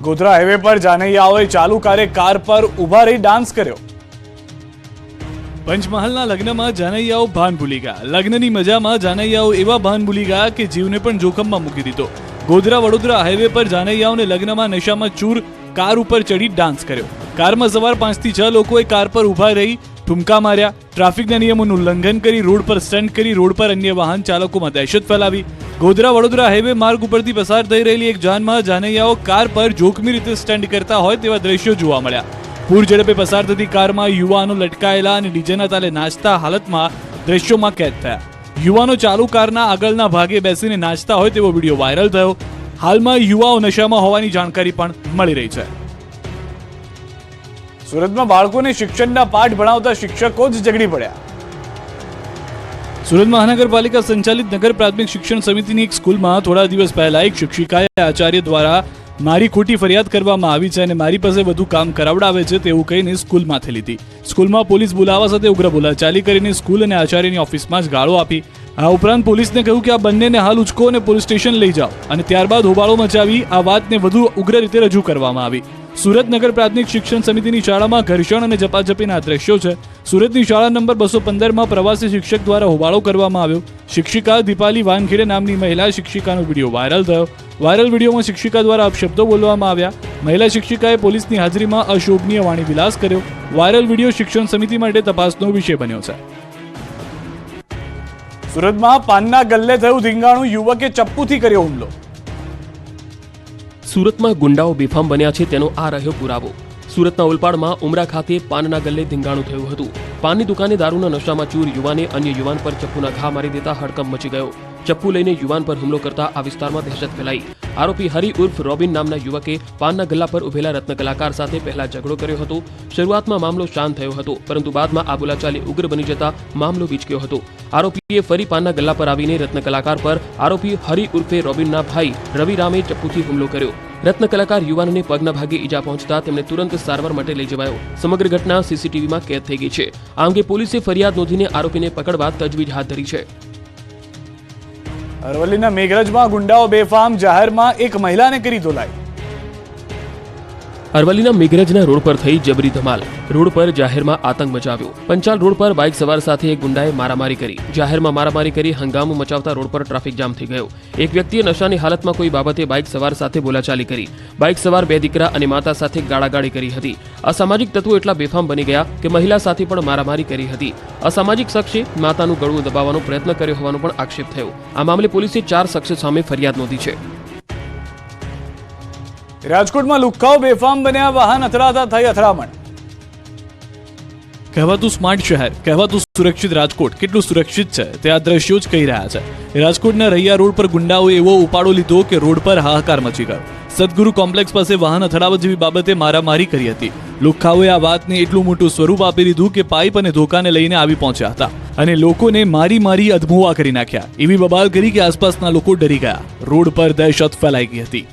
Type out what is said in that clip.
Godhra highway પર જાનૈયાઓએ ચાલુ car પર ઊભા રહી ડાન્સ કર્યો। પંચમહાલના લગ્નમાં જાનૈયાઓ ભાન ભૂલી ગયા। લગ્નની મજામાં જાનૈયાઓ એવા ભાન ભૂલી ગયા કે જીવને પણ જોખમમાં મૂકી દીધો। ગોધરા વડોદરા હાઈવે પર જાનૈયાઓને લગ્નમાં નશામાં ચૂર કાર ઉપર ચડી ડાન્સ કર્યો। કારમાં સવાર 5 થી 6 લોકોએ કાર પર ઊભા રહી ठुमका मार्या, ट्राफिकના નિયમોનું ઉલ્લંઘન કરી રોડ પર સ્ટન્ટ કરી રોડ પર અન્ય વાહન ચાલકોમાં દહેશત ફેલાવી। ગોધરા વડોદરા હાઈવે માર્ગ ઉપરથી પસાર થઈ રહેલી એક જાનમાં જાનૈયાઓ કાર પર જોખમી રીતે સ્ટન્ટ કરતા હોય તેવા દ્રશ્યો જોવા મળ્યા। પૂર ઝડપે પસાર થતી કારમાં યુવાનો લટકાયેલા અને ડીજેના તાલે નાચતા હાલતમાં દ્રશ્યોમાં કેદ થયા। યુવાનો ચાલુ કારના આગળના ભાગે બેસીને નાચતા હોય તેવો વિડીયો વાયરલ થયો। હાલમાં યુવાઓ નશામાં હોવાની જાણકારી પણ મળી રહી છે। સુરતમાં બાળકોને શિક્ષણના પાઠ ભણાવતા શિક્ષકો જ ઝઘડી પડ્યા। સુરત મહાનગરપાલિકા સંચાલિત નગર પ્રાથમિક શિક્ષણ સમિતિની એક સ્કૂલમાં થોડા દિવસ પહેલા એક શિક્ષિકાએ આચાર્ય દ્વારા મારી ખોટી ફરિયાદ કરવામાં આવી છે અને મારી પાસે વધુ કામ કરાવડાવે છે તેવું કહીને સ્કૂલમાંથી લીધી। સ્કૂલમાં પોલીસ બોલાવવા સાથે ઉગ્ર બોલાચાલી કરીને સ્કૂલ અને આચાર્યની ઓફિસમાં જ ગાળો આપી। આ ઉપરાંત પોલીસને કહ્યું કે આ બંનેને હાલ ઉચકો અને પોલીસ સ્ટેશન લઈ જાઓ અને ત્યારબાદ હોબાળો મચાવી આ વાતને વધુ ઉગ્ર રીતે રજૂ કરવામાં આવી। સુરત નગર પ્રાથમિક શિક્ષણ સમિતિની શાળામાં ઘર્ષણ અને ઝપાઝપીના દ્રશ્યો છે। સુરતની શાળા નંબર 215માં પ્રવાસી શિક્ષક દ્વારા હોબાળો કરવામાં આવ્યો। શિક્ષિકા દીપાલી વાનખેડે નામની મહિલા શિક્ષિકાનો વિડીયો વાયરલ થયો। વાયરલ વિડીયોમાં શિક્ષિકા દ્વારા અપશબ્દો બોલવામાં આવ્યા। મહિલા શિક્ષિકાએ પોલીસની હાજરીમાં અશોભનીય વાણી વિલાસ કર્યો। વાયરલ વિડીયો શિક્ષણ સમિતિ માટે તપાસનો વિષય બન્યો છે। સુરતમાં પાનના ગલ્લે થયું ધીંગાણું, યુવકે ચપ્પુથી કર્યો હુમલો। સુરતમાં ગુંડાઓ બેફામ બન્યા છે તેનો આ રહ્યો પુરાવો। સુરતના ઓલપાડમાં ઉમરા ખાતે પાનના ગલ્લે ધીંગાણું થયું હતું। પાનની દુકાને દારૂના નશામાં ચૂર યુવાને અન્ય યુવાન પર ચપ્પુના ઘા મારી દેતા હડકંપ મચી ગયો। ચપ્પુ લઈને યુવાન પર હુમલો કરતા આ વિસ્તારમાં દહેશત ફેલાઈ। આરોપી હરી ઉર્ફ રોબિન નામના યુવકે પાનના ગલ્લા પર ઉભેલા રત્ન કલાકાર સાથે પહેલા ઝઘડો કર્યો હતો। શરૂઆતમાં મામલો શાંત થયો હતો, પરંતુ બાદમાં આ બોલાચાલી ઉગ્ર બની જતા મામલો બીચક્યો હતો। આરોપીએ ફરી પાનના ગલ્લા પર આવીને રત્ન કલાકાર પર આરોપી હરી ઉર્ફે રોબિનના ભાઈ રવિ રામે ચપ્પુથી હુમલો કર્યો। રત્ન કલાકાર યુવાનને પગના ભાગે ઈજા પહોંચતા તેમને તુરંત સારવાર માટે લઈ જવાયો। સમગ્ર ઘટના સીસીટીવીમાં કેદ થઈ ગઈ છે। આ અંગે પોલીસે ફરિયાદ નોંધીને આરોપીને પકડવા તજવીજ હાથ ધરી છે। અરવલ્લીના મેઘરજમાં ગુંડાઓ બેફામ, જાહેરમાં એક મહિલાને કરી ધોલાઈ। અરવલ્લીના મેઘરજના રોડ પર થઈ જબરી ધમાલ। રોડ પર જાહેરમાં આતંક મચાવ્યો। પંચાલ રોડ પર બાઇક સવાર સાથે એક ગુંડાએ મારામારી કરી। જાહેરમાં મારામારી કરી હંગામો મચાવતા રોડ પર ટ્રાફિક જામ થઈ ગયો। એક વ્યક્તિએ નશાની હાલતમાં કોઈ બાબતે બાઇક સવાર સાથે બોલાચાલી કરી। બાઇક સવાર 2 દીકરા અને માતા સાથે ગાળાગાળી કરી હતી। અસામાજિક તત્વો એટલા બેફામ બની ગયા કે મહિલા સાથે પણ મારામારી કરી હતી। અસામાજિક શખ્સે માતાનું ગળું દબાવવાનો પ્રયત્ન કર્યો હોવાનો પણ આક્ષેપ થયો। આ મામલે પોલીસે 4 શખ્સો સામે ફરિયાદ નોંધી છે। રાજકોટમાં લુખ્ખાઓ બેફામ બન્યા, વાહન અથડાતા થઈ અથડામણ। કહેવાતું સ્માર્ટ શહેર, કહેવાતું સુરક્ષિત રાજકોટ કેટલું સુરક્ષિત છે તે આ દ્રશ્યો જ કહી રહ્યા છે। રાજકોટના રૈયા રોડ પર ગુંડાઓએ એવો ઉપાડો લીધો કે રોડ પર હાહાકાર મચી ગયો। સદગુરુ કોમ્પ્લેક્સ પાસે વાહન અથડાવવા જેવી બાબતે મારામારી કરી હતી। લુખ્ખાઓએ આ વાતને એટલું મોટું સ્વરૂપ આપી દીધું કે પાઇપ અને ધોકાને લઈને આવી પહોંચ્યા હતા અને લોકોને મારી મારી અધમુઆ કરી નાખ્યા। એવી બબાલ કરી કે આસપાસના લોકો ડરી ગયા। રોડ પર દહેશત ફેલાઈ ગઈ હતી।